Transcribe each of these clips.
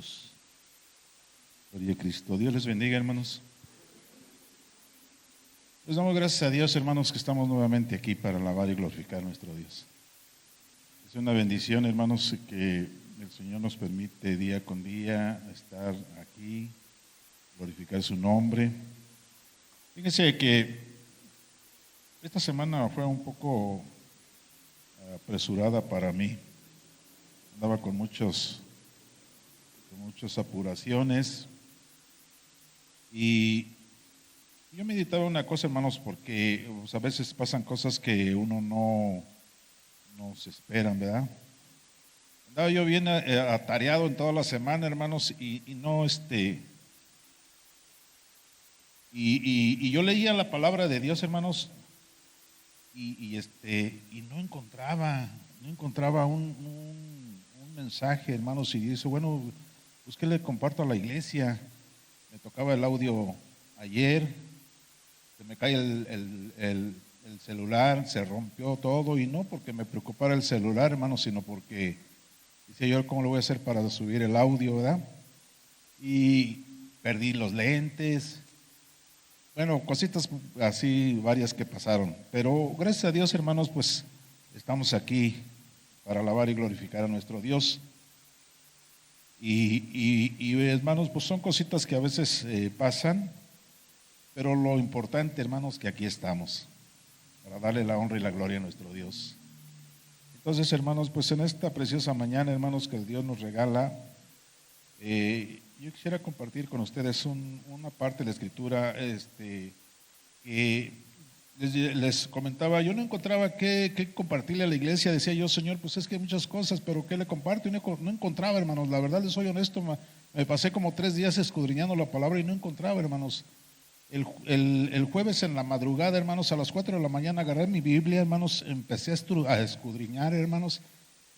Dios. Gloria a Cristo. Dios les bendiga, hermanos. Les damos gracias a Dios, hermanos, que estamos nuevamente aquí para alabar y glorificar a nuestro Dios. Es una bendición, hermanos, que el Señor nos permite día con día estar aquí, glorificar su nombre. Fíjense que esta semana fue un poco apresurada para mí. Andaba con muchas apuraciones y yo meditaba una cosa, hermanos, porque a veces pasan cosas que uno no se esperan, ¿verdad? Andaba yo bien atareado en toda la semana, hermanos, y yo leía la palabra de Dios, hermanos, y no encontraba un mensaje, hermanos, y dice, bueno, pues ¿qué le comparto a la iglesia? Me tocaba el audio ayer, se me cae el celular, se rompió todo, y no porque me preocupara el celular, hermanos, sino porque decía yo, ¿cómo lo voy a hacer para subir el audio, verdad? Y perdí los lentes. Bueno, cositas así varias que pasaron, pero gracias a Dios, hermanos, pues estamos aquí para alabar y glorificar a nuestro Dios. Y hermanos, pues son cositas que a veces pasan, pero lo importante, hermanos, que aquí estamos para darle la honra y la gloria a nuestro Dios. Entonces, hermanos, pues en esta preciosa mañana, hermanos, que Dios nos regala, yo quisiera compartir con ustedes una parte de la Escritura que les comentaba. Yo no encontraba qué compartirle a la iglesia. Decía yo, Señor, pues es que hay muchas cosas, pero ¿qué le comparto? Y no encontraba, hermanos. La verdad, les soy honesto, me pasé como 3 días escudriñando la palabra y no encontraba, hermanos. El jueves en la madrugada, hermanos, a las 4 de la mañana agarré mi Biblia, hermanos, empecé a escudriñar, hermanos.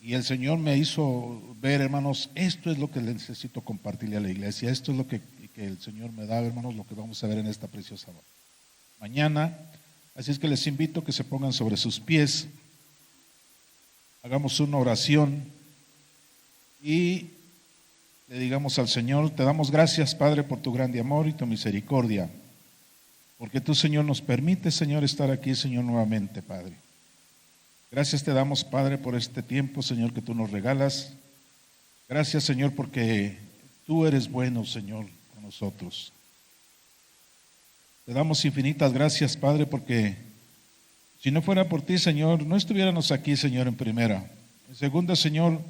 Y el Señor me hizo ver, hermanos, esto es lo que necesito compartirle a la iglesia, esto es lo que el Señor me da, hermanos, lo que vamos a ver en esta preciosa mañana. Así es que les invito a que se pongan sobre sus pies, hagamos una oración y le digamos al Señor, te damos gracias, Padre, por tu grande amor y tu misericordia, porque tú, Señor, nos permites, Señor, estar aquí, Señor, nuevamente, Padre. Gracias te damos, Padre, por este tiempo, Señor, que tú nos regalas. Gracias, Señor, porque tú eres bueno, Señor, con nosotros. Te damos infinitas gracias, Padre, porque si no fuera por ti, Señor, no estuviéramos aquí, Señor, en primera. En segunda, Señor,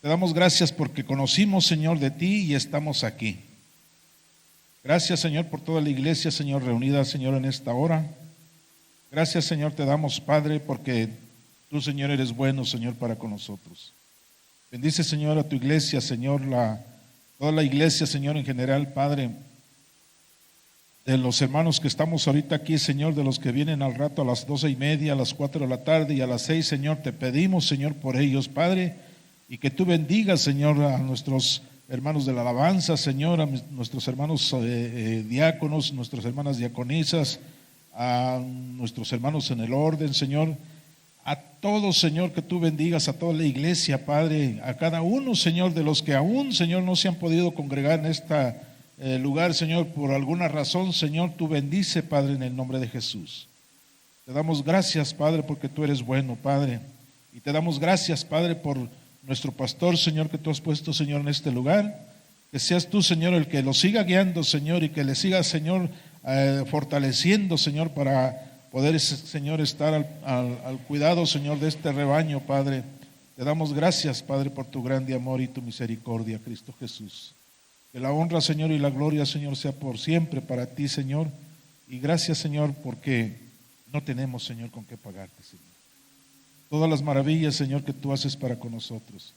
te damos gracias porque conocimos, Señor, de ti y estamos aquí. Gracias, Señor, por toda la iglesia, Señor, reunida, Señor, en esta hora. Gracias, Señor, te damos, Padre, porque tú, Señor, eres bueno, Señor, para con nosotros. Bendice, Señor, a tu iglesia, Señor, toda la iglesia, Señor, en general, Padre, de los hermanos que estamos ahorita aquí, Señor, de los que vienen al rato a las 12:30, a las 4 de la tarde y a las 6, Señor, te pedimos, Señor, por ellos, Padre, y que tú bendigas, Señor, a nuestros hermanos de la alabanza, Señor, a nuestros hermanos diáconos, nuestras hermanas diaconisas, a nuestros hermanos en el orden, Señor, a todos, Señor, que tú bendigas a toda la iglesia, Padre, a cada uno, Señor, de los que aún, Señor, no se han podido congregar en este lugar, Señor, por alguna razón, Señor, tú bendice, Padre, en el nombre de Jesús. Te damos gracias, Padre, porque tú eres bueno, Padre, y te damos gracias, Padre, por nuestro pastor, Señor, que tú has puesto, Señor, en este lugar. Que seas tú, Señor, el que lo siga guiando, Señor, y que le siga, Señor, fortaleciendo, Señor, para poder, Señor, estar al cuidado, Señor, de este rebaño, Padre. Te damos gracias, Padre, por tu grande amor y tu misericordia, Cristo Jesús. Que la honra, Señor, y la gloria, Señor, sea por siempre para ti, Señor. Y gracias, Señor, porque no tenemos, Señor, con qué pagarte, Señor. Todas las maravillas, Señor, que tú haces para con nosotros.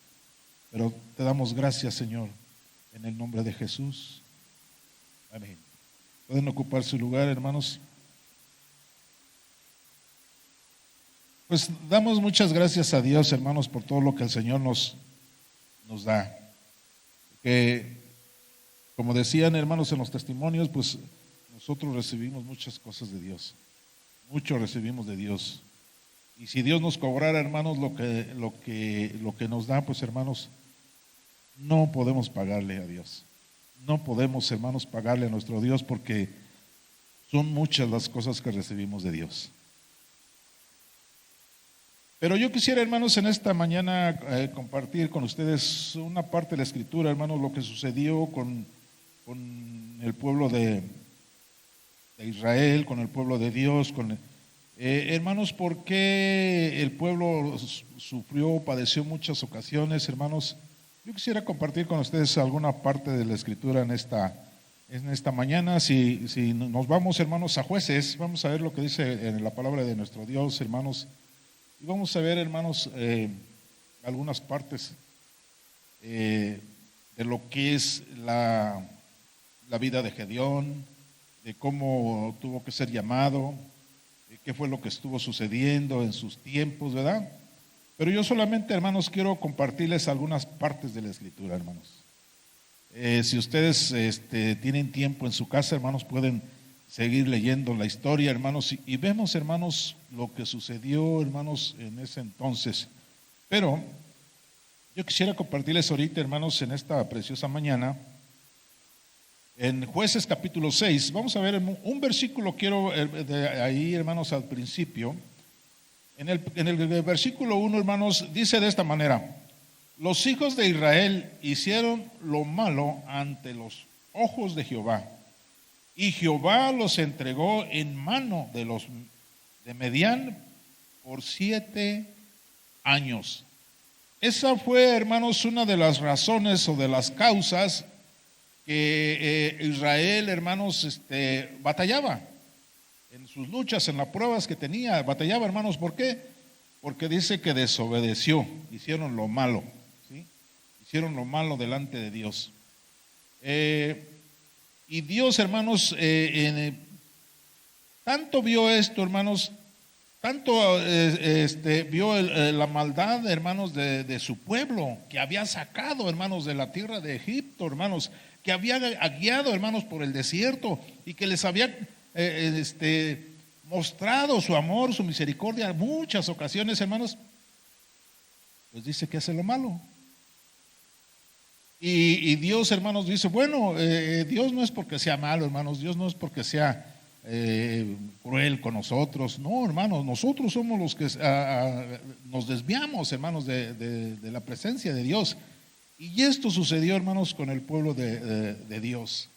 Pero te damos gracias, Señor, en el nombre de Jesús. Amén. Pueden ocupar su lugar, hermanos. Pues damos muchas gracias a Dios, hermanos, por todo lo que el Señor nos da. Que, como decían, hermanos, en los testimonios, pues nosotros recibimos muchas cosas de Dios. Mucho recibimos de Dios. Y si Dios nos cobrara, hermanos, lo que nos da, pues, hermanos, no podemos pagarle a Dios. No podemos, hermanos, pagarle a nuestro Dios porque son muchas las cosas que recibimos de Dios. Pero yo quisiera, hermanos, en esta mañana compartir con ustedes una parte de la Escritura, hermanos, lo que sucedió con el pueblo de Israel, con el pueblo de Dios, hermanos, ¿por qué el pueblo sufrió, padeció muchas ocasiones, hermanos? Yo quisiera compartir con ustedes alguna parte de la Escritura en esta mañana. Si nos vamos, hermanos, a Jueces, vamos a ver lo que dice en la palabra de nuestro Dios, hermanos. Y vamos a ver, hermanos, algunas partes de lo que es la vida de Gedeón, de cómo tuvo que ser llamado, de qué fue lo que estuvo sucediendo en sus tiempos, ¿verdad? Pero yo solamente, hermanos, quiero compartirles algunas partes de la Escritura, hermanos. Si ustedes tienen tiempo en su casa, hermanos, pueden seguir leyendo la historia, hermanos, y vemos, hermanos, lo que sucedió, hermanos, en ese entonces. Pero yo quisiera compartirles ahorita, hermanos, en esta preciosa mañana, en Jueces capítulo 6, vamos a ver un versículo, quiero de ahí, hermanos, al principio. En el versículo 1, hermanos, dice de esta manera: los hijos de Israel hicieron lo malo ante los ojos de Jehová, y Jehová los entregó en mano de los de Medián por 7 años. Esa fue, hermanos, una de las razones o de las causas que Israel, hermanos, batallaba en sus luchas, en las pruebas que tenía, batallaba, hermanos. ¿Por qué? Porque dice que desobedeció, hicieron lo malo, ¿sí? Hicieron lo malo delante de Dios. Y Dios, hermanos, tanto vio esto, hermanos, tanto vio la maldad, hermanos, de su pueblo, que había sacado, hermanos, de la tierra de Egipto, hermanos, que había guiado, hermanos, por el desierto, y que les había mostrado su amor, su misericordia en muchas ocasiones, hermanos. Pues dice que hace lo malo. Y Dios, hermanos, dice, bueno, Dios no es porque sea malo, hermanos, Dios no es porque sea cruel con nosotros. No, hermanos, nosotros somos los que nos desviamos, hermanos, de la presencia de Dios. Y esto sucedió, hermanos, con el pueblo de Dios,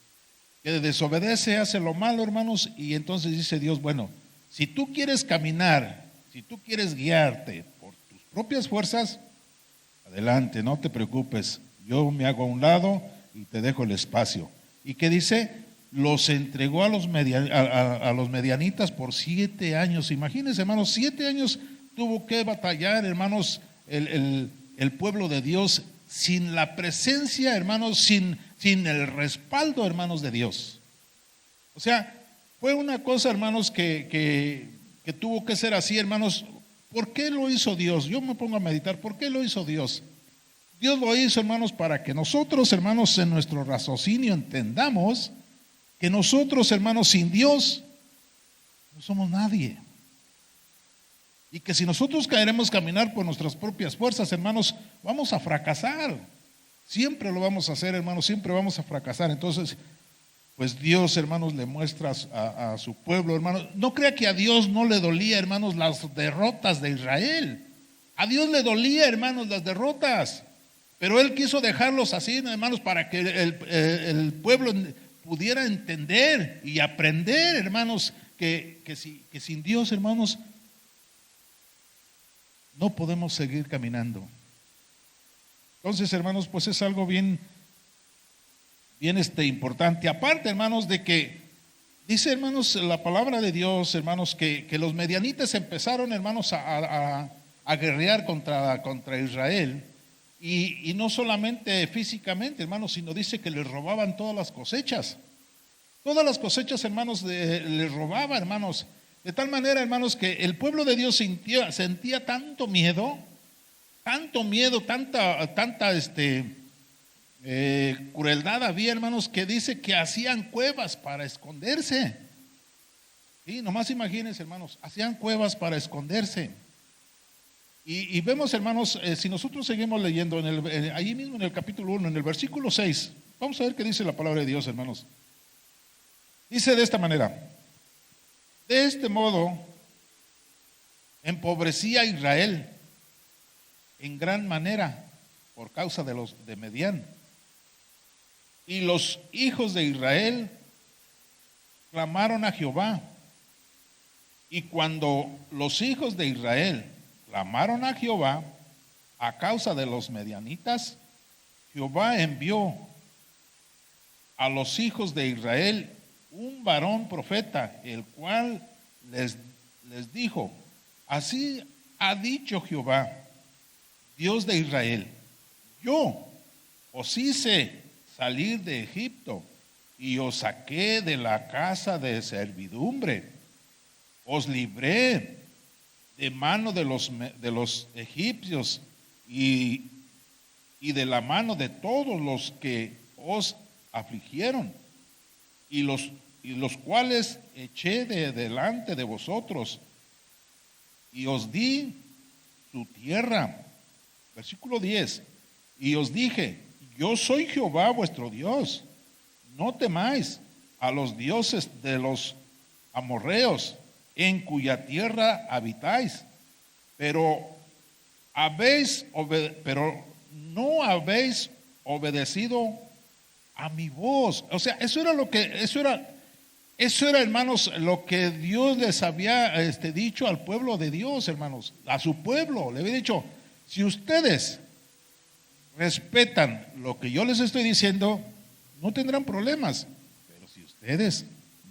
que desobedece, hace lo malo, hermanos. Y entonces dice Dios, bueno, si tú quieres caminar, si tú quieres guiarte por tus propias fuerzas, adelante, no te preocupes, yo me hago a un lado y te dejo el espacio. ¿Y qué dice? Los entregó a los medianitas por 7 años. Imagínense, hermanos, 7 años tuvo que batallar, hermanos, el pueblo de Dios, sin la presencia, hermanos, sin el respaldo, hermanos, de Dios. O sea, fue una cosa, hermanos, que tuvo que ser así, hermanos. ¿Por qué lo hizo Dios? Yo me pongo a meditar, ¿por qué lo hizo Dios? Dios lo hizo, hermanos, para que nosotros, hermanos, en nuestro raciocinio entendamos que nosotros, hermanos, sin Dios no somos nadie. Y que si nosotros queremos caminar por nuestras propias fuerzas, hermanos, vamos a fracasar. Siempre lo vamos a hacer, hermanos, siempre vamos a fracasar. Entonces, pues Dios, hermanos, le muestra a su pueblo, hermanos. No crea que a Dios no le dolía, hermanos, las derrotas de Israel. A Dios le dolía, hermanos, las derrotas. Pero Él quiso dejarlos así, hermanos, para que el pueblo pudiera entender y aprender, hermanos, que sin Dios, hermanos, no podemos seguir caminando. Entonces, hermanos, pues es algo bien importante. Aparte, hermanos, de que dice, hermanos, la palabra de Dios, hermanos, que los medianitas empezaron, hermanos, a guerrear contra Israel. Y no solamente físicamente, hermanos, sino dice que les robaban todas las cosechas. Todas las cosechas, hermanos, les robaba, hermanos. De tal manera, hermanos, que el pueblo de Dios sentía tanto miedo, tanta crueldad había, hermanos, que dice que hacían cuevas para esconderse. Sí, nomás imagínense, hermanos, hacían cuevas para esconderse. Y vemos, hermanos, si nosotros seguimos leyendo ahí mismo en el capítulo 1, en el versículo 6, vamos a ver qué dice la palabra de Dios, hermanos. Dice de esta manera: de este modo empobrecía a Israel en gran manera por causa de los de Medián. Y los hijos de Israel clamaron a Jehová. Y cuando los hijos de Israel clamaron a Jehová a causa de los medianitas, Jehová envió a los hijos de Israel un varón profeta, el cual les dijo: así ha dicho Jehová, Dios de Israel, yo os hice salir de Egipto y os saqué de la casa de servidumbre, os libré de mano de los egipcios y de la mano de todos los que os afligieron, y los cuales eché de delante de vosotros, y os di su tierra. Versículo 10. Y os dije: yo soy Jehová vuestro Dios, no temáis a los dioses de los amorreos, en cuya tierra habitáis, pero no habéis obedecido a mi voz. O sea, eso era, hermanos, lo que Dios les había dicho al pueblo de Dios, hermanos, a su pueblo. Le había dicho: si ustedes respetan lo que yo les estoy diciendo, no tendrán problemas. Pero si ustedes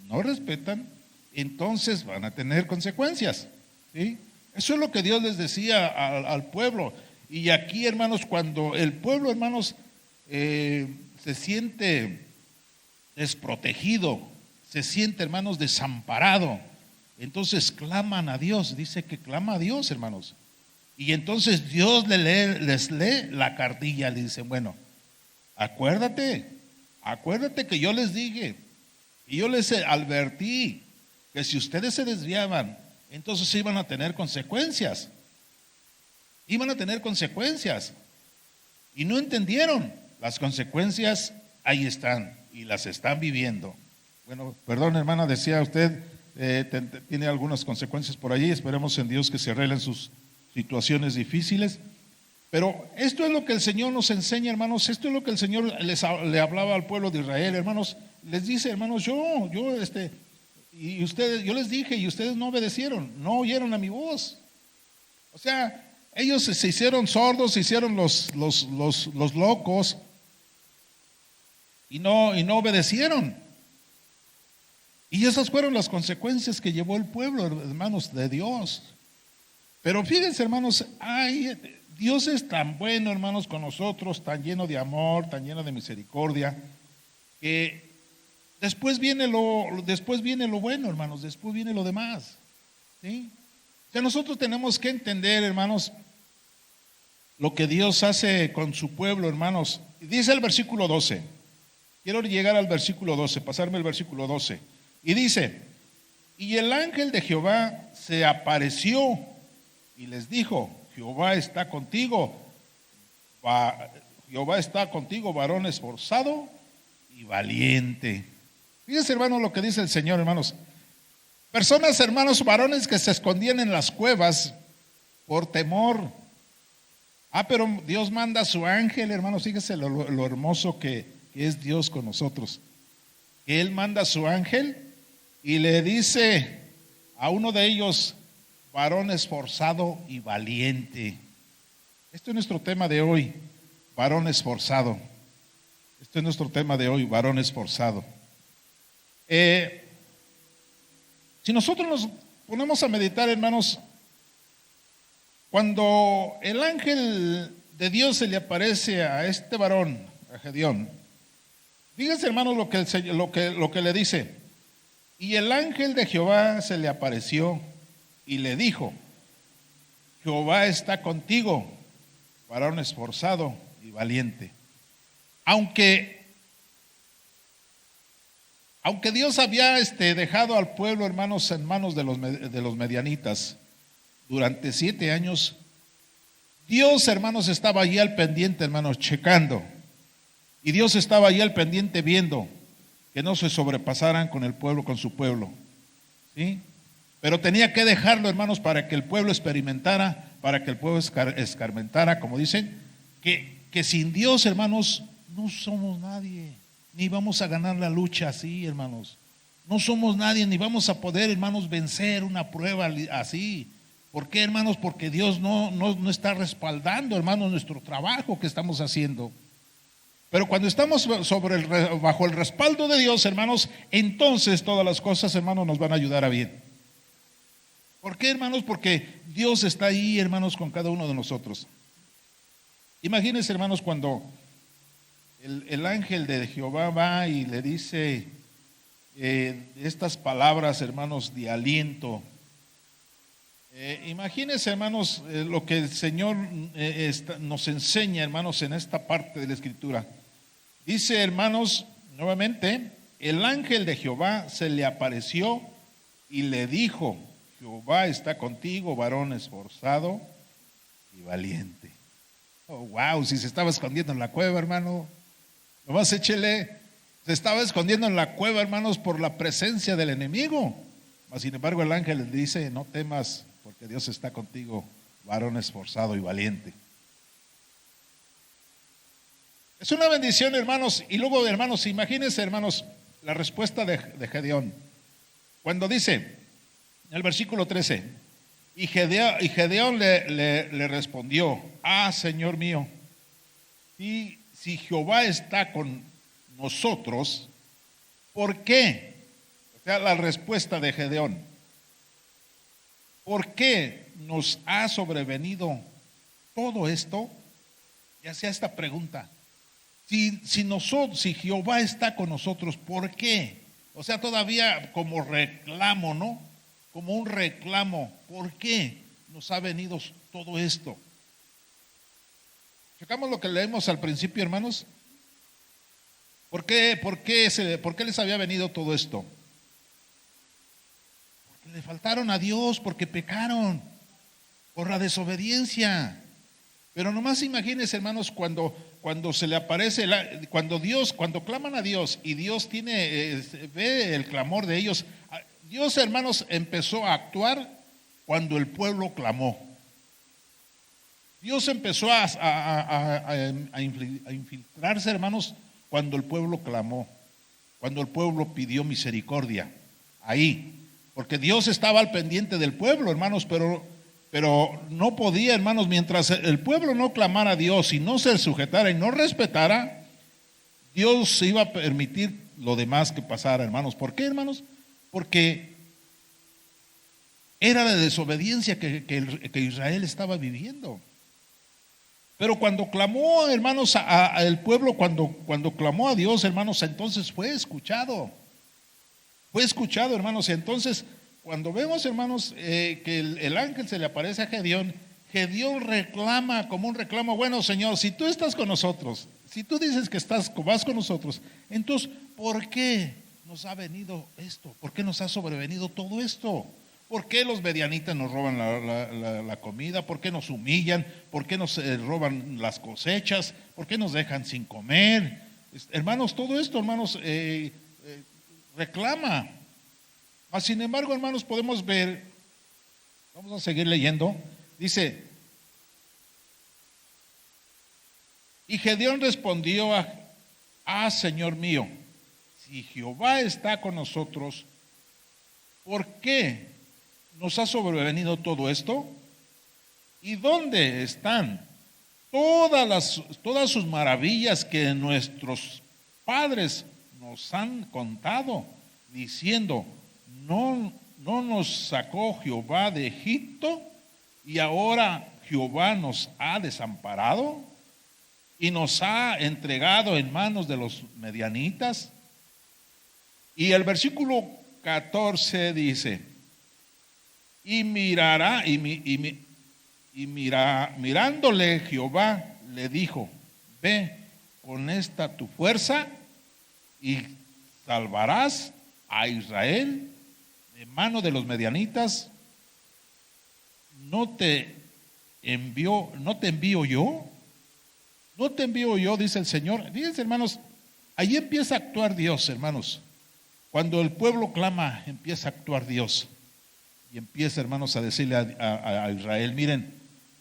no respetan, entonces van a tener consecuencias, ¿sí? Eso es lo que Dios les decía al pueblo. Y aquí, hermanos, cuando el pueblo, hermanos, se siente desprotegido, se siente, hermanos, desamparado, entonces claman a Dios. Dice que clama a Dios, hermanos. Y entonces Dios les lee la cartilla. Le dice: bueno, acuérdate que yo les dije y yo les advertí que si ustedes se desviaban, entonces iban a tener consecuencias. Iban a tener consecuencias. Y no entendieron. Las consecuencias ahí están y las están viviendo. Bueno, perdón, hermana, decía usted, tiene algunas consecuencias por allí. Esperemos en Dios que se arreglen sus situaciones difíciles. Pero esto es lo que el Señor nos enseña, hermanos. Esto es lo que el Señor le hablaba al pueblo de Israel, hermanos. Les dice: hermanos, yo les dije y ustedes no obedecieron, no oyeron a mi voz. O sea, ellos se hicieron sordos, se hicieron los locos y no obedecieron. Y esas fueron las consecuencias que llevó el pueblo, hermanos, de Dios. Pero fíjense, hermanos, Dios es tan bueno, hermanos, con nosotros, tan lleno de amor, tan lleno de misericordia, que después viene lo bueno, hermanos, después viene lo demás, ¿sí? O sea, nosotros tenemos que entender, hermanos, lo que Dios hace con su pueblo, hermanos. Dice el versículo 12. Quiero llegar al versículo 12, pasarme el versículo 12. Y dice: y el ángel de Jehová se apareció y les dijo: Jehová está contigo, varón esforzado y valiente. Fíjense, hermanos, lo que dice el Señor, hermanos. Personas, hermanos, varones que se escondían en las cuevas por temor. Pero Dios manda a su ángel, hermanos. Fíjense lo hermoso que es Dios con nosotros. Él manda a su ángel y le dice a uno de ellos: varón esforzado y valiente. Este es nuestro tema de hoy, varón esforzado. Este es nuestro tema de hoy, varón esforzado. Si nosotros nos ponemos a meditar, hermanos, cuando el ángel de Dios se le aparece a este varón, a Gedeón, fíjense, hermanos, lo que le dice: y el ángel de Jehová se le apareció y le dijo: Jehová está contigo, varón esforzado y valiente. Aunque Dios había dejado al pueblo, hermanos, en manos de los medianitas durante 7 años, Dios, hermanos, estaba allí al pendiente, hermanos, checando. Y Dios estaba allí al pendiente viendo que no se sobrepasaran con el pueblo, con su pueblo. ¿Sí? Pero tenía que dejarlo, hermanos, para que el pueblo experimentara, para que el pueblo escarmentara, como dicen, que sin Dios, hermanos, no somos nadie, ni vamos a ganar la lucha así, hermanos. No somos nadie, ni vamos a poder, hermanos, vencer una prueba así. ¿Por qué, hermanos? Porque Dios no está respaldando, hermanos, nuestro trabajo que estamos haciendo. Pero cuando estamos bajo el respaldo de Dios, hermanos, entonces todas las cosas, hermanos, nos van a ayudar a bien. ¿Por qué, hermanos? Porque Dios está ahí, hermanos, con cada uno de nosotros. Imagínense, hermanos, cuando el ángel de Jehová va y le dice estas palabras, hermanos, de aliento. Imagínense, hermanos, lo que el Señor nos enseña, hermanos, en esta parte de la Escritura. Dice, hermanos, nuevamente, el ángel de Jehová se le apareció y le dijo: Jehová está contigo, varón esforzado y valiente. Oh, wow, si se estaba escondiendo en la cueva, hermano, nomás échele, se estaba escondiendo en la cueva, hermanos, por la presencia del enemigo. Mas, sin embargo, el ángel le dice: no temas, porque Dios está contigo, varón esforzado y valiente. Es una bendición, hermanos. Y luego, hermanos, imagínense, hermanos, la respuesta de Gedeón. Cuando dice, en el versículo 13, y Gedeón le respondió: Señor mío, y si Jehová está con nosotros, ¿por qué? O sea, la respuesta de Gedeón: ¿por qué nos ha sobrevenido todo esto? Y hacía esta pregunta: si Jehová está con nosotros, ¿por qué? O sea, todavía como reclamo, ¿no? Como un reclamo, ¿por qué nos ha venido todo esto? Checamos lo que leemos al principio, hermanos. ¿Por qué les había venido todo esto? Porque le faltaron a Dios, porque pecaron, por la desobediencia. Pero nomás imagínense, hermanos, cuando se le aparece, cuando claman a Dios y Dios ve el clamor de ellos. Dios, hermanos, empezó a actuar cuando el pueblo clamó. Dios empezó a infiltrarse, hermanos, cuando el pueblo clamó, cuando el pueblo pidió misericordia. Ahí, porque Dios estaba al pendiente del pueblo, hermanos, pero no podía, hermanos, mientras el pueblo no clamara a Dios y no se sujetara y no respetara, Dios iba a permitir lo demás que pasara, hermanos. ¿Por qué, hermanos? Porque era la desobediencia que Israel estaba viviendo. Pero cuando clamó, hermanos, el pueblo, cuando clamó a Dios, hermanos, entonces fue escuchado. Fue escuchado, hermanos. Y entonces, cuando vemos, hermanos, que el ángel se le aparece a Gedeón, Gedeón reclama como un reclamo: bueno, Señor, si tú estás con nosotros, si tú dices que vas con nosotros, entonces, ¿por qué nos ha venido esto? ¿Por qué nos ha sobrevenido todo esto? ¿Por qué los medianitas nos roban la comida? ¿Por qué nos humillan? ¿Por qué nos roban las cosechas? ¿Por qué nos dejan sin comer? Hermanos, todo esto, hermanos, reclama. Sin embargo, hermanos, podemos ver, vamos a seguir leyendo, dice: y Gedeón respondió Señor mío, si Jehová está con nosotros, ¿por qué nos ha sobrevenido todo esto? ¿Y dónde están todas sus maravillas que nuestros padres nos han contado, diciendo: no nos sacó Jehová de Egipto, y ahora Jehová nos ha desamparado y nos ha entregado en manos de los medianitas? Y el versículo 14 dice: mirándole Jehová le dijo: ve con esta tu fuerza y salvarás a Israel de mano de los medianitas. No te envió, ¿no te envío yo? ¿No te envío yo?, dice el Señor. Fíjense, hermanos, ahí empieza a actuar Dios, hermanos. Cuando el pueblo clama, empieza a actuar Dios. Y empieza, hermanos, a decirle a Israel: miren,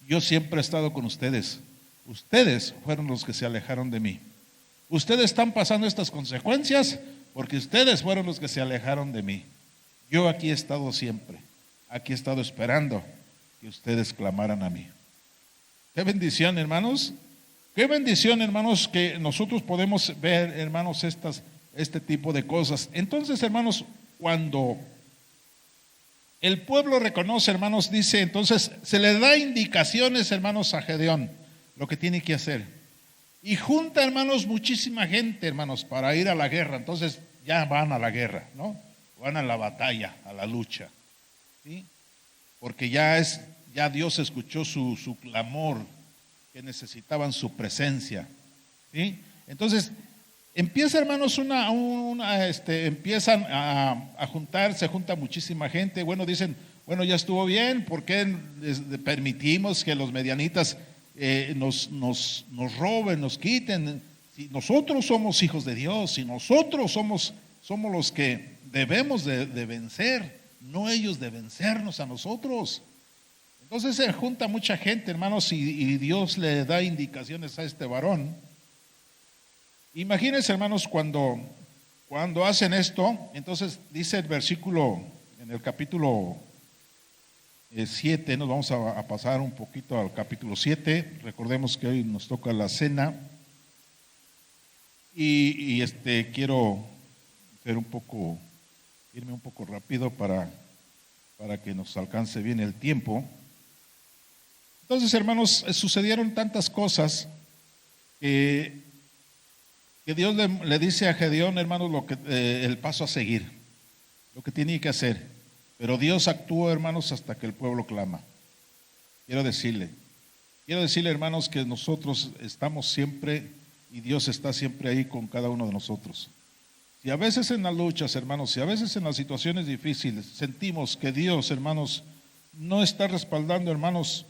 yo siempre he estado con ustedes. Ustedes fueron los que se alejaron de mí. Ustedes están pasando estas consecuencias porque ustedes fueron los que se alejaron de mí. Yo aquí he estado siempre. Aquí he estado esperando que ustedes clamaran a mí. Qué bendición, hermanos. Qué bendición, hermanos, que nosotros podemos ver, hermanos, este tipo de cosas. Entonces, hermanos, cuando el pueblo reconoce, hermanos, dice, entonces se le da indicaciones, hermanos, a Gedeón, lo que tiene que hacer. Y junta, hermanos, muchísima gente, hermanos, para ir a la guerra. Entonces ya van a la guerra, ¿no? Van a la batalla, a la lucha, ¿sí? Porque ya Dios escuchó su clamor, que necesitaban su presencia, ¿sí? Entonces empieza, hermanos, empiezan a juntar, se junta muchísima gente. Bueno, dicen, bueno, ya estuvo bien, ¿por qué permitimos que los medianitas nos roben, nos quiten? Si nosotros somos hijos de Dios, si nosotros somos los que debemos de vencer, no ellos de vencernos a nosotros. Entonces se junta mucha gente, hermanos, y Dios le da indicaciones a este varón. Imagínense, hermanos, cuando hacen esto. Entonces dice el versículo, en el capítulo 7, nos vamos a pasar un poquito al capítulo 7. Recordemos que hoy nos toca la cena. Y quiero irme un poco rápido para que nos alcance bien el tiempo. Entonces, hermanos, sucedieron tantas cosas que Dios le dice a Gedeón, hermanos, el paso a seguir, lo que tiene que hacer. Pero Dios actúa, hermanos, hasta que el pueblo clama. Quiero decirle, hermanos, que nosotros estamos siempre, y Dios está siempre ahí con cada uno de nosotros. Si a veces en las luchas, hermanos, si a veces en las situaciones difíciles sentimos que Dios, hermanos, no está respaldando, hermanos,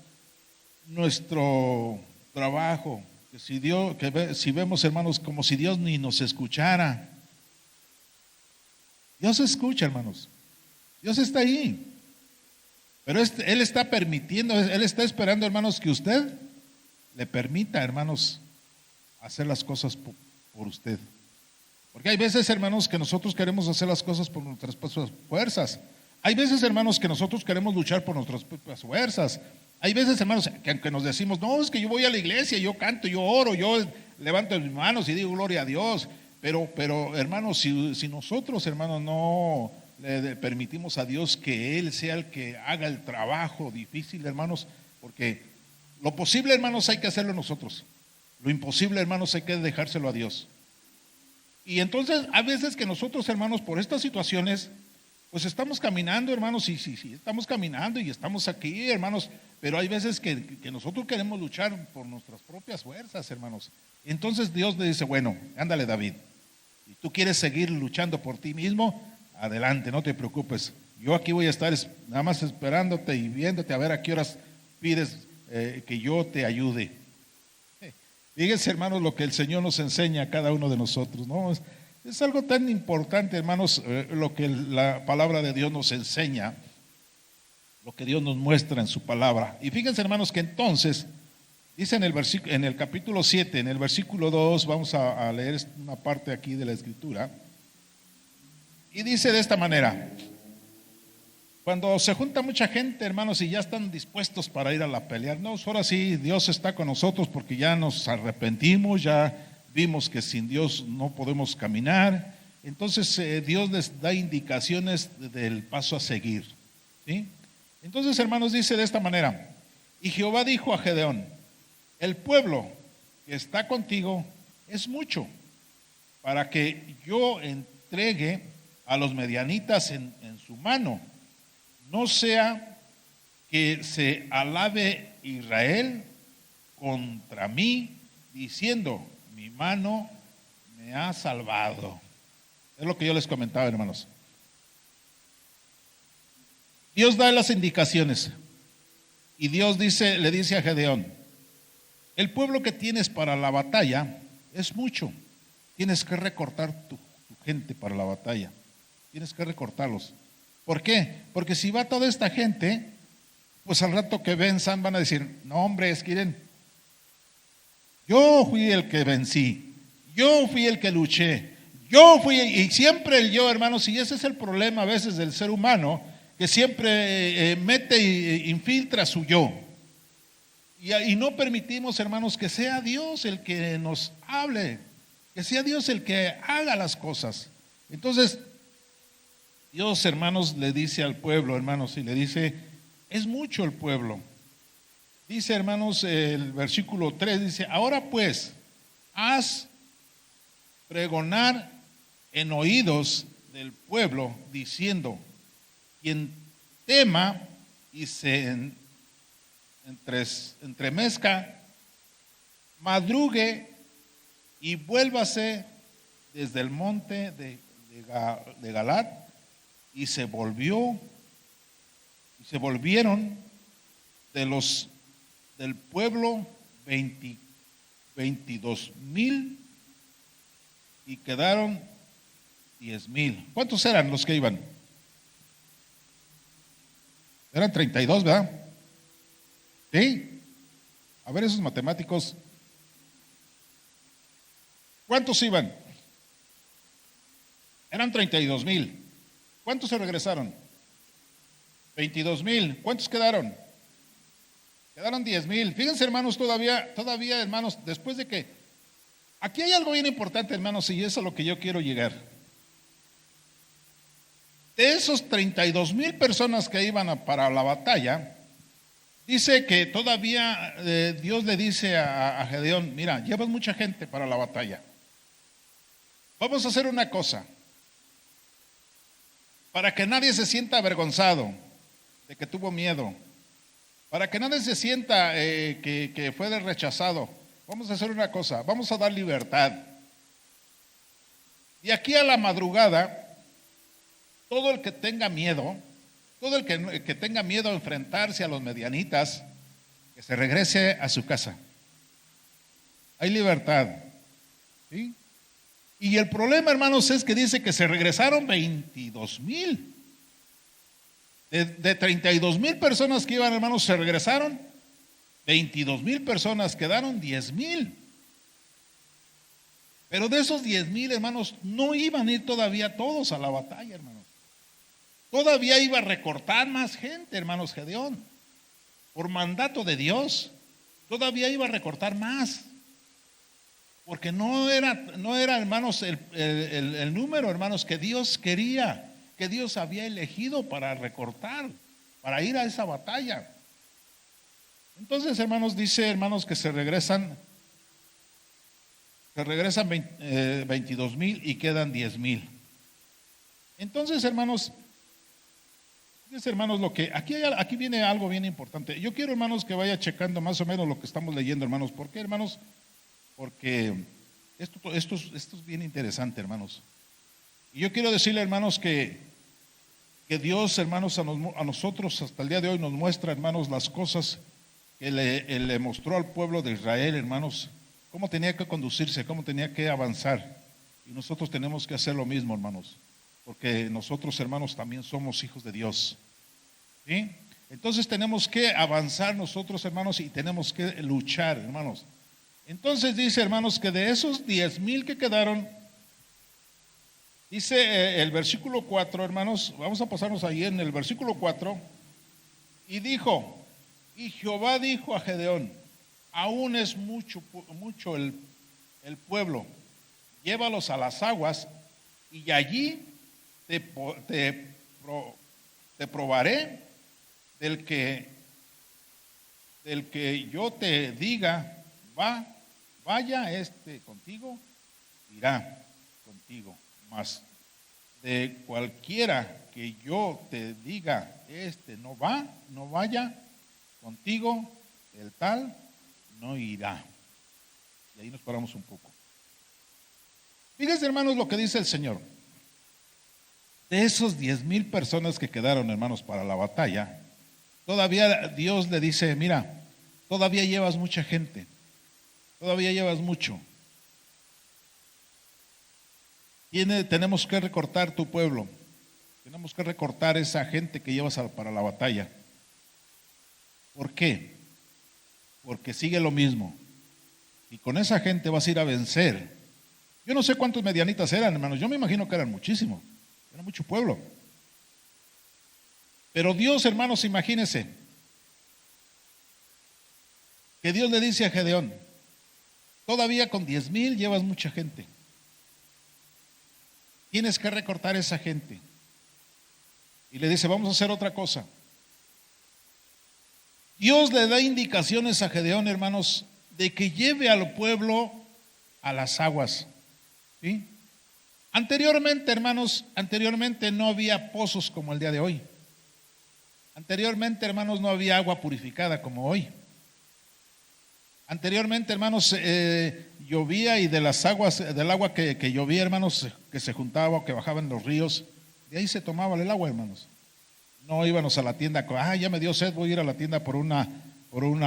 nuestro trabajo, si vemos, hermanos, como si Dios ni nos escuchara. Dios escucha, hermanos. Dios está ahí. Pero Él está permitiendo, Él está esperando, hermanos, que usted le permita, hermanos, hacer las cosas por usted. Porque hay veces, hermanos, que nosotros queremos hacer las cosas por nuestras propias fuerzas. Hay veces, hermanos, que nosotros queremos luchar por nuestras propias fuerzas. Hay veces, hermanos, que nos decimos, no, es que yo voy a la iglesia, yo canto, yo oro, yo levanto mis manos y digo gloria a Dios. Pero hermanos, si nosotros, hermanos, no le permitimos a Dios que Él sea el que haga el trabajo difícil, hermanos, porque lo posible, hermanos, hay que hacerlo nosotros. Lo imposible, hermanos, hay que dejárselo a Dios. Y entonces, a veces que nosotros, hermanos, por estas situaciones, pues estamos caminando, hermanos, sí, estamos caminando y estamos aquí, hermanos, pero hay veces que nosotros queremos luchar por nuestras propias fuerzas, hermanos. Entonces Dios le dice, bueno, ándale, David, si tú quieres seguir luchando por ti mismo, adelante, no te preocupes. Yo aquí voy a estar nada más esperándote y viéndote a ver a qué horas pides que yo te ayude. Fíjense, hermanos, lo que el Señor nos enseña a cada uno de nosotros, ¿no? Es algo tan importante, hermanos, lo que la palabra de Dios nos enseña, lo que Dios nos muestra en su palabra. Y fíjense, hermanos, que entonces, dice en el capítulo 7, en el versículo 2, vamos a leer una parte aquí de la escritura, y dice de esta manera: cuando se junta mucha gente, hermanos, y ya están dispuestos para ir a la pelea, no, ahora sí, Dios está con nosotros porque ya nos arrepentimos, ya vimos que sin Dios no podemos caminar. Entonces Dios les da indicaciones del paso a seguir, ¿sí? Entonces, hermanos, dice de esta manera: y Jehová dijo a Gedeón, el pueblo que está contigo es mucho para que yo entregue a los medianitas en su mano, no sea que se alabe Israel contra mí diciendo, mi mano me ha salvado. Es lo que yo les comentaba, hermanos. Dios da las indicaciones Y Dios le dice a Gedeón, el pueblo que tienes para la batalla es mucho. Tienes que recortar tu gente para la batalla. Tienes que recortarlos. ¿Por qué? Porque si va toda esta gente, pues al rato que venzan van a decir, no hombre, es que yo fui el que vencí, yo fui el que luché, yo fui, y siempre el yo, hermanos, y ese es el problema a veces del ser humano, que siempre mete e infiltra su yo. Y no permitimos, hermanos, que sea Dios el que nos hable, que sea Dios el que haga las cosas. Entonces, Dios, hermanos, le dice al pueblo, hermanos, y le dice, es mucho el pueblo. Dice, hermanos, el versículo 3, dice, ahora pues, haz pregonar en oídos del pueblo, diciendo, quien tema y se entremezca, madrugue y vuélvase desde el monte de Galaad, y se volvieron del pueblo 22,000 y quedaron 10,000. ¿Cuántos eran los que iban? Eran 32, ¿verdad? ¿Sí? A ver esos matemáticos. ¿Cuántos iban? Eran 32,000. ¿Cuántos se regresaron? 22,000. ¿Cuántos quedaron? Quedaron 10,000. Fíjense, hermanos, todavía, hermanos, después de que, aquí hay algo bien importante, hermanos, y eso es a lo que yo quiero llegar. De esos 32,000 personas que iban para la batalla, dice que todavía Dios le dice a Gedeón, mira, llevas mucha gente para la batalla. Vamos a hacer una cosa, para que nadie se sienta avergonzado de que tuvo miedo, para que nadie se sienta que fue rechazado. Vamos a hacer una cosa, vamos a dar libertad. Y aquí a la madrugada, todo el que tenga miedo, todo el que tenga miedo a enfrentarse a los medianitas, que se regrese a su casa. Hay libertad. ¿Sí? Y el problema, hermanos, es que dice que se regresaron 22,000. De 32,000 personas que iban, hermanos, se regresaron 22,000 personas, quedaron 10,000. Pero de esos 10,000, hermanos, no iban a ir todavía todos a la batalla, hermanos. Todavía iba a recortar más gente, hermanos, Gedeón. Por mandato de Dios, todavía iba a recortar más. Porque no era, hermanos, el número, hermanos, que Dios quería, que Dios había elegido para recortar, para ir a esa batalla. Entonces, hermanos, dice, hermanos, que se regresan 22,000 y quedan 10,000. Entonces, hermanos, lo que aquí viene algo bien importante. Yo quiero, hermanos, que vaya checando más o menos lo que estamos leyendo, hermanos. ¿Por qué, hermanos? Porque esto es bien interesante, hermanos. Y yo quiero decirle, hermanos, que Dios, hermanos, a nosotros hasta el día de hoy nos muestra, hermanos, las cosas que le mostró al pueblo de Israel, hermanos, cómo tenía que conducirse, cómo tenía que avanzar. Y nosotros tenemos que hacer lo mismo, hermanos, porque nosotros, hermanos, también somos hijos de Dios. ¿Sí? Entonces tenemos que avanzar nosotros, hermanos, y tenemos que luchar, hermanos. Entonces dice, hermanos, que de esos 10,000 que quedaron, dice el versículo 4, hermanos, vamos a pasarnos ahí en el versículo 4, y dijo, y Jehová dijo a Gedeón, aún es mucho el pueblo, llévalos a las aguas, y allí te probaré del que yo te diga, vaya contigo, irá contigo, mas de cualquiera que yo te diga, no vaya contigo, el tal no irá. Y ahí nos paramos un poco. Fíjense, hermanos, lo que dice el Señor. De esos 10,000 personas que quedaron, hermanos, para la batalla, Todavía Dios le dice, mira, todavía llevas mucha gente, todavía llevas mucho. Tenemos que recortar tu pueblo, tenemos que recortar esa gente que llevas para la batalla. ¿Por qué? Porque sigue lo mismo. Y con esa gente vas a ir a vencer. Yo no sé cuántos medianitas eran, hermanos. Yo me imagino que eran muchísimos. Era mucho pueblo. Pero Dios, hermanos, imagínense que Dios le dice a Gedeón, todavía con 10,000 llevas mucha gente. Tienes que recortar esa gente. Y le dice, vamos a hacer otra cosa. Dios le da indicaciones a Gedeón, hermanos, de que lleve al pueblo a las aguas. ¿Sí? Anteriormente, hermanos, no había pozos como el día de hoy. Anteriormente, hermanos, no había agua purificada como hoy. Anteriormente, hermanos, llovía y de las aguas, del agua que llovía, hermanos, que se juntaba o que bajaba en los ríos, de ahí se tomaba el agua, hermanos. No íbamos a la tienda, ya me dio sed, voy a ir a la tienda por una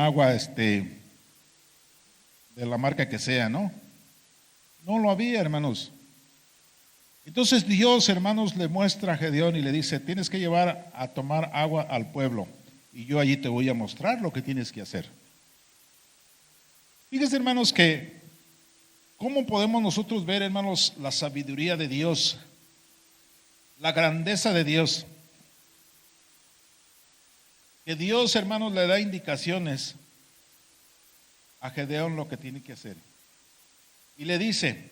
agua, de la marca que sea, ¿no? No lo había, hermanos. Entonces Dios, hermanos, le muestra a Gedeón y le dice, tienes que llevar a tomar agua al pueblo y yo allí te voy a mostrar lo que tienes que hacer. Fíjense, hermanos, que cómo podemos nosotros ver, hermanos, la sabiduría de Dios, la grandeza de Dios. Que Dios, hermanos, le da indicaciones a Gedeón lo que tiene que hacer. Y le dice,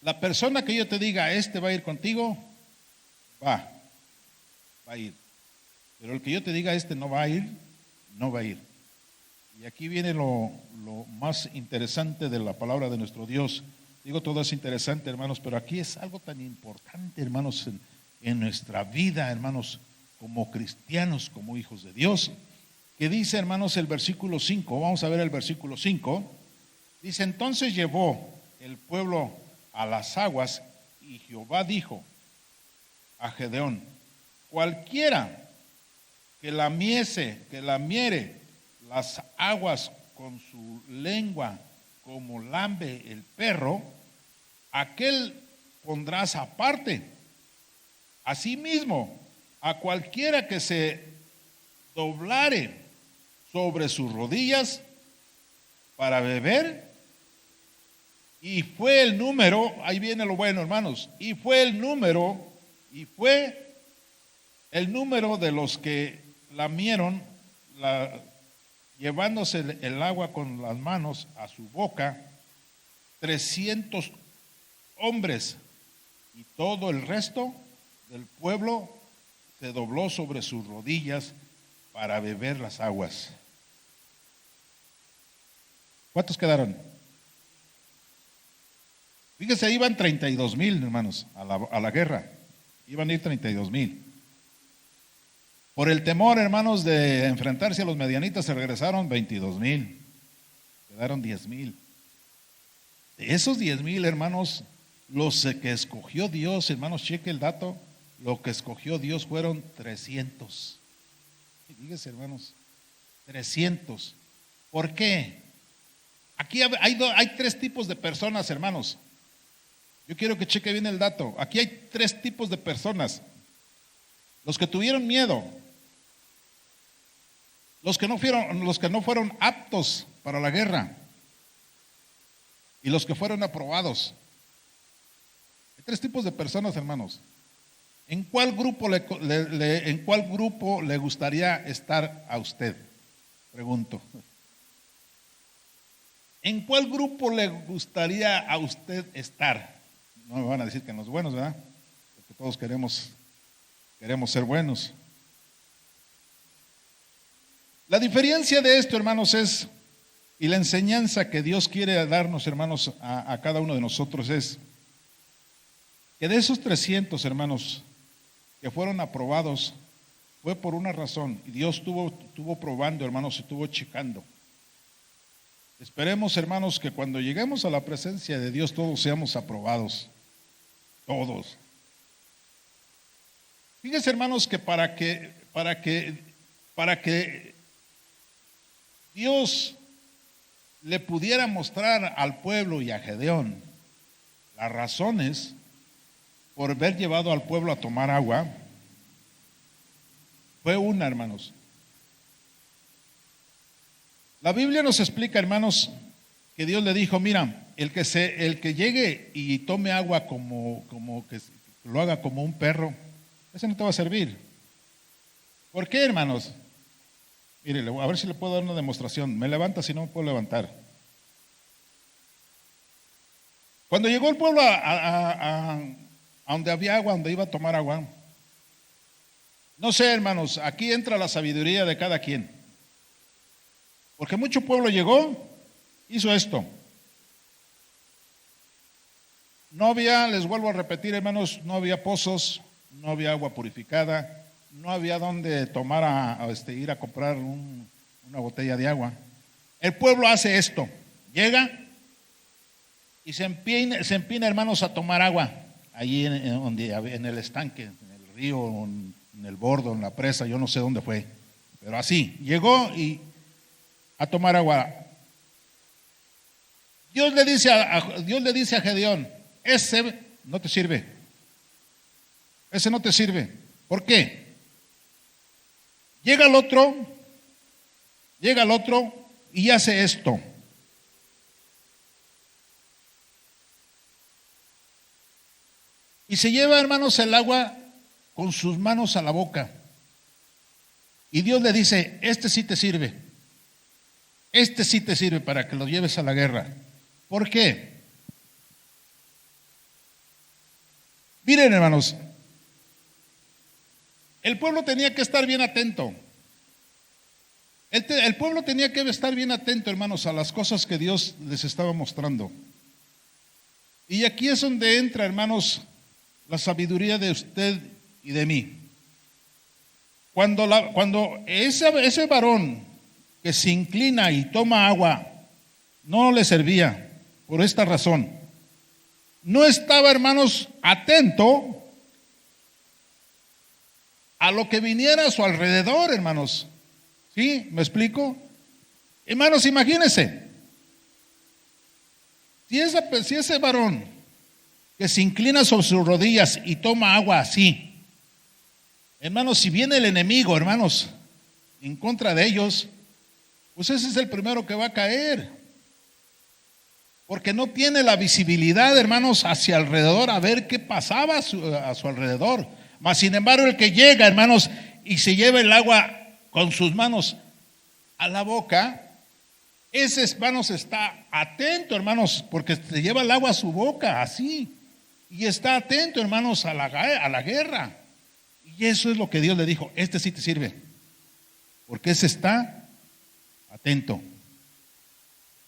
la persona que yo te diga, este va a ir contigo, va a ir. Pero el que yo te diga, este no va a ir, no va a ir. Y aquí viene lo más interesante de la palabra de nuestro Dios. Digo, todo es interesante, hermanos, pero aquí es algo tan importante, hermanos, en nuestra vida, hermanos, como cristianos, como hijos de Dios, que dice, hermanos, el versículo 5, vamos a ver el versículo 5, dice, entonces llevó el pueblo a las aguas y Jehová dijo a Gedeón, cualquiera que lamiere las aguas con su lengua como lambe el perro, aquel pondrás aparte. Asimismo, a cualquiera que se doblare sobre sus rodillas para beber, y fue el número, ahí viene lo bueno, hermanos, y fue el número de los que lamieron, llevándose el agua con las manos a su boca, 300 hombres, y todo el resto del pueblo se dobló sobre sus rodillas para beber las aguas. ¿Cuántos quedaron? Fíjense, iban 32,000, hermanos, a la guerra. Iban a ir 32,000. Por el temor, hermanos, de enfrentarse a los medianitas, se regresaron 22,000. Quedaron 10,000. De esos 10,000, hermanos, los que escogió Dios, hermanos, cheque el dato, lo que escogió Dios fueron 300. Fíjense, hermanos, 300. ¿Por qué? Aquí hay tres tipos de personas, hermanos. Yo quiero que cheque bien el dato. Aquí hay tres tipos de personas. Los que tuvieron miedo, los que no fueron aptos para la guerra y los que fueron aprobados. Hay tres tipos de personas, hermanos. ¿En cuál grupo le gustaría estar a usted? Pregunto. ¿En cuál grupo le gustaría a usted estar? No me van a decir que en los buenos, ¿verdad? Porque todos queremos ser buenos. La diferencia de esto, hermanos, y la enseñanza que Dios quiere darnos, hermanos, a cada uno de nosotros es que de esos 300, hermanos, que fueron aprobados, fue por una razón, y Dios estuvo probando, hermanos, estuvo checando. Esperemos, hermanos, que cuando lleguemos a la presencia de Dios todos seamos aprobados, todos. Fíjense, hermanos, que para que Dios le pudiera mostrar al pueblo y a Gedeón las razones por haber llevado al pueblo a tomar agua, fue una, hermanos. La Biblia nos explica, hermanos, que Dios le dijo: mira, el que llegue y tome agua como que lo haga como un perro, ese no te va a servir. ¿Por qué, hermanos? Mire, a ver si le puedo dar una demostración. Me levanta, si no me puedo levantar. Cuando llegó el pueblo a donde había agua, donde iba a tomar agua, no sé, hermanos, aquí entra la sabiduría de cada quien. Porque mucho pueblo llegó, hizo esto. No había, les vuelvo a repetir, hermanos, no había pozos, no había agua purificada, no había donde tomar ir a comprar una botella de agua. El pueblo hace esto, llega y se empina, hermanos, a tomar agua, allí en el estanque, en el río, en el bordo, en la presa, yo no sé dónde fue, pero así, llegó y a tomar agua. Dios le dice a Gedeón: ese no te sirve, ese no te sirve. ¿Por qué? Llega el otro y hace esto. Y se lleva, hermanos, el agua con sus manos a la boca. Y Dios le dice: este sí te sirve. Este sí te sirve para que lo lleves a la guerra. ¿Por qué? Miren, hermanos, el pueblo tenía que estar bien atento. El pueblo tenía que estar bien atento, hermanos, a las cosas que Dios les estaba mostrando. Y aquí es donde entra, hermanos, la sabiduría de usted y de mí. Cuando ese varón que se inclina y toma agua no le servía, por esta razón: no estaba, hermanos, atento a lo que viniera a su alrededor, hermanos. ¿Sí? ¿Me explico? Hermanos, imagínense, si ese varón que se inclina sobre sus rodillas y toma agua así, hermanos, si viene el enemigo, hermanos, en contra de ellos, pues ese es el primero que va a caer, porque no tiene la visibilidad, hermanos, hacia alrededor, a ver qué pasaba a su alrededor. Mas sin embargo, el que llega, hermanos, y se lleva el agua con sus manos a la boca, ese, hermanos, está atento, hermanos, porque se lleva el agua a su boca, así, y está atento, hermanos, a la guerra. Y eso es lo que Dios le dijo: este sí te sirve, porque ese está atento.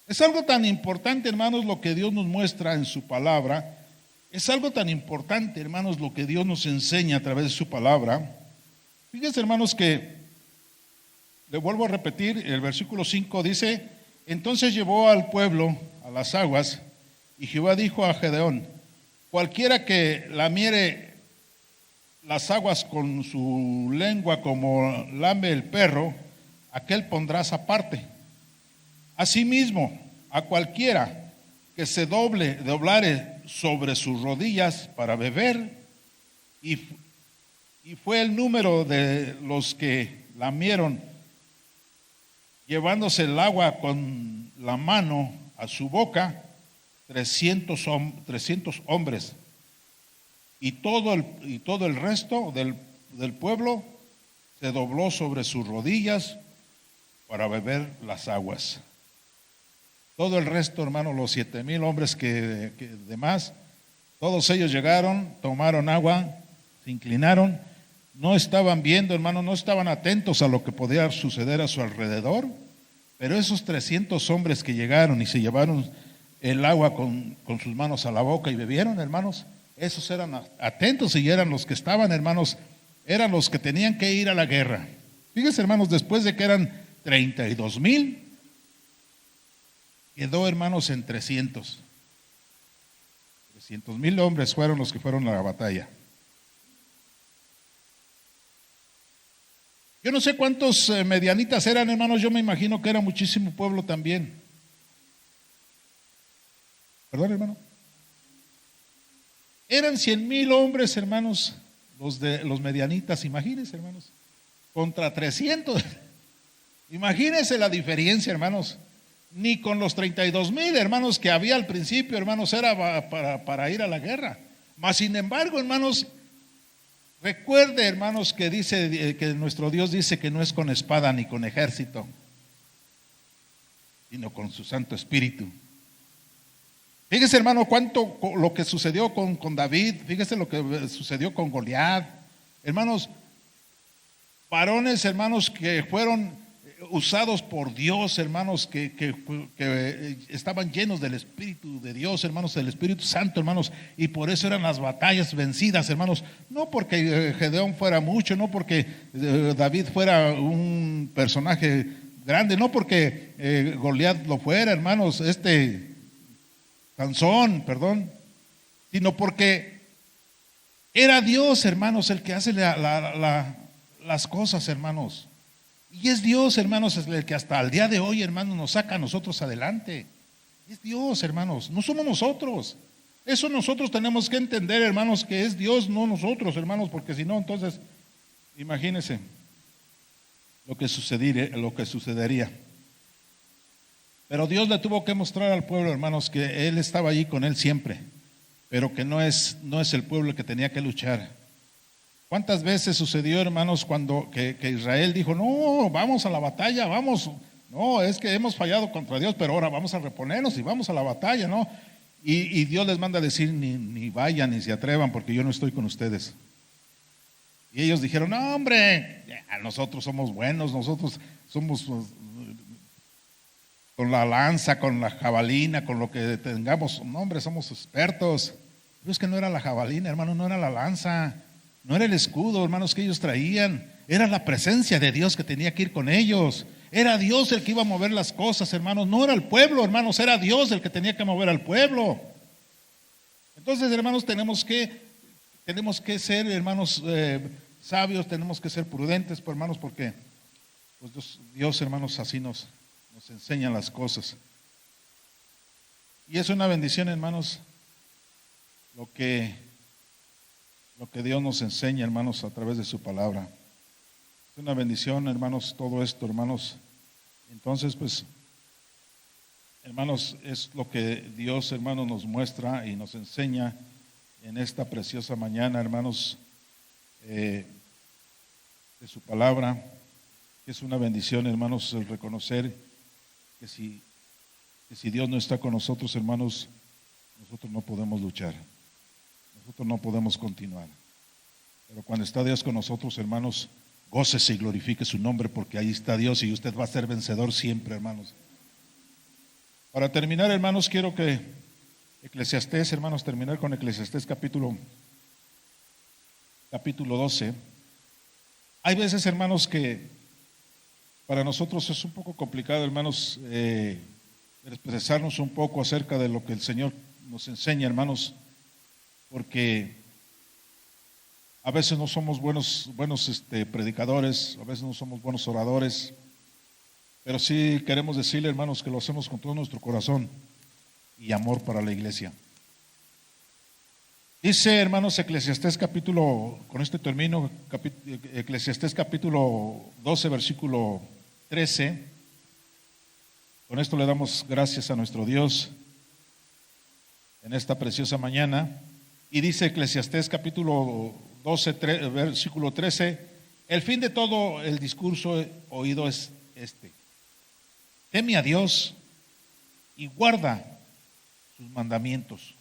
Es algo tan importante, hermanos, lo que Dios nos muestra en su palabra. Es algo tan importante, hermanos, lo que Dios nos enseña a través de su palabra. Fíjense, hermanos, que le vuelvo a repetir, el versículo 5 dice: entonces llevó al pueblo a las aguas, y Jehová dijo a Gedeón: cualquiera que lamiere las aguas con su lengua como lame el perro, aquel pondrás aparte. Asimismo, a cualquiera que se doblare sobre sus rodillas para beber, y fue el número de los que lamieron, llevándose el agua con la mano a su boca, 300 hombres, y todo el resto del pueblo se dobló sobre sus rodillas para beber las aguas. Todo el resto, hermano, los 7,000 hombres que demás, todos ellos llegaron, tomaron agua, se inclinaron, no estaban viendo, hermano, no estaban atentos a lo que podía suceder a su alrededor, pero esos 300 hombres que llegaron y se llevaron el agua con sus manos a la boca y bebieron, hermanos, esos eran atentos y eran los que estaban, hermanos, eran los que tenían que ir a la guerra. Fíjense, hermanos, después de que eran 32,000, quedó, hermanos, en 300,000 hombres fueron los que fueron a la batalla. Yo no sé cuántos medianitas eran, hermanos, yo me imagino que era muchísimo pueblo también. ¿Perdón, hermano? Eran 100,000 hombres, hermanos, los medianitas, imagínense, hermanos, contra 300. Imagínense la diferencia, hermanos. Ni con los 32,000, hermanos, que había al principio, hermanos, era para ir a la guerra. Mas, sin embargo, hermanos, recuerde, hermanos, que dice que nuestro Dios dice que no es con espada ni con ejército, sino con su Santo Espíritu. Fíjese, hermano, cuánto lo que sucedió con David, fíjese lo que sucedió con Goliat. Hermanos, varones, hermanos, que fueron usados por Dios, hermanos, que estaban llenos del Espíritu de Dios, hermanos, del Espíritu Santo, hermanos, y por eso eran las batallas vencidas, hermanos, no porque Gedeón fuera mucho, no porque David fuera un personaje grande, no porque Goliat lo fuera, hermanos, Sansón, perdón, sino porque era Dios, hermanos, el que hace las cosas, hermanos. Y es Dios, hermanos, el que hasta el día de hoy, hermanos, nos saca a nosotros adelante. Es Dios, hermanos, no somos nosotros. Eso nosotros tenemos que entender, hermanos, que es Dios, no nosotros, hermanos, porque si no, entonces, imagínense lo que sucedería. Pero Dios le tuvo que mostrar al pueblo, hermanos, que Él estaba allí con él siempre, pero que no es el pueblo el que tenía que luchar. ¿Cuántas veces sucedió, hermanos, cuando que Israel dijo, no, vamos a la batalla, vamos, no, es que hemos fallado contra Dios, pero ahora vamos a reponernos y vamos a la batalla, ¿no? Y Dios les manda a decir, ni vayan, ni se atrevan, porque yo no estoy con ustedes. Y ellos dijeron, no, hombre, nosotros somos buenos, nosotros somos con la lanza, con la jabalina, con lo que tengamos, no, hombre, somos expertos. Pero es que no era la jabalina, hermano, no era la lanza, no era el escudo, hermanos, que ellos traían, era la presencia de Dios que tenía que ir con ellos. Era Dios el que iba a mover las cosas, hermanos, no era el pueblo, hermanos, era Dios el que tenía que mover al pueblo. Entonces, hermanos, tenemos que ser, hermanos, sabios, tenemos que ser prudentes, pues, hermanos, porque pues Dios, hermanos, así nos enseñan las cosas. Y es una bendición, hermanos, lo que Dios nos enseña, hermanos, a través de su palabra. Es una bendición, hermanos, todo esto, hermanos. Entonces, pues, hermanos, es lo que Dios, hermanos, nos muestra y nos enseña en esta preciosa mañana, hermanos, de su palabra. Es una bendición, hermanos, el reconocer que si Dios no está con nosotros, hermanos, nosotros no podemos luchar, nosotros no podemos continuar. Pero cuando está Dios con nosotros, hermanos, gócese y glorifique su nombre, porque ahí está Dios y usted va a ser vencedor siempre, hermanos. Para terminar, hermanos, quiero que Eclesiastés, hermanos, terminar con Eclesiastés capítulo 12. Hay veces, hermanos, que para nosotros es un poco complicado, hermanos, expresarnos un poco acerca de lo que el Señor nos enseña, hermanos, porque a veces no somos buenos predicadores, a veces no somos buenos oradores, pero sí queremos decirle, hermanos, que lo hacemos con todo nuestro corazón y amor para la iglesia. Dice, hermanos, Eclesiastés capítulo, con este termino, Eclesiastés capítulo 12, versículo 13. Con esto le damos gracias a nuestro Dios en esta preciosa mañana. Y dice Eclesiastés capítulo 12, versículo 13, el fin de todo el discurso oído es este: teme a Dios y guarda sus mandamientos,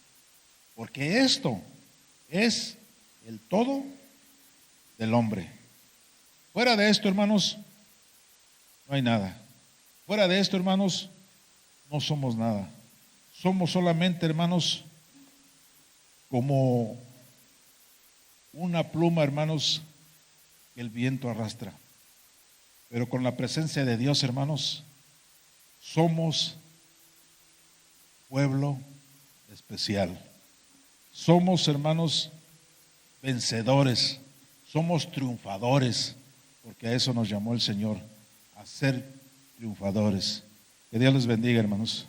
porque esto es el todo del hombre. Fuera de esto, hermanos, no hay nada. Fuera de esto, hermanos, no somos nada. Somos solamente, hermanos, como una pluma, hermanos, que el viento arrastra. Pero con la presencia de Dios, hermanos, somos pueblo especial. Somos, hermanos, vencedores, somos triunfadores, porque a eso nos llamó el Señor, a ser triunfadores. Que Dios les bendiga, hermanos.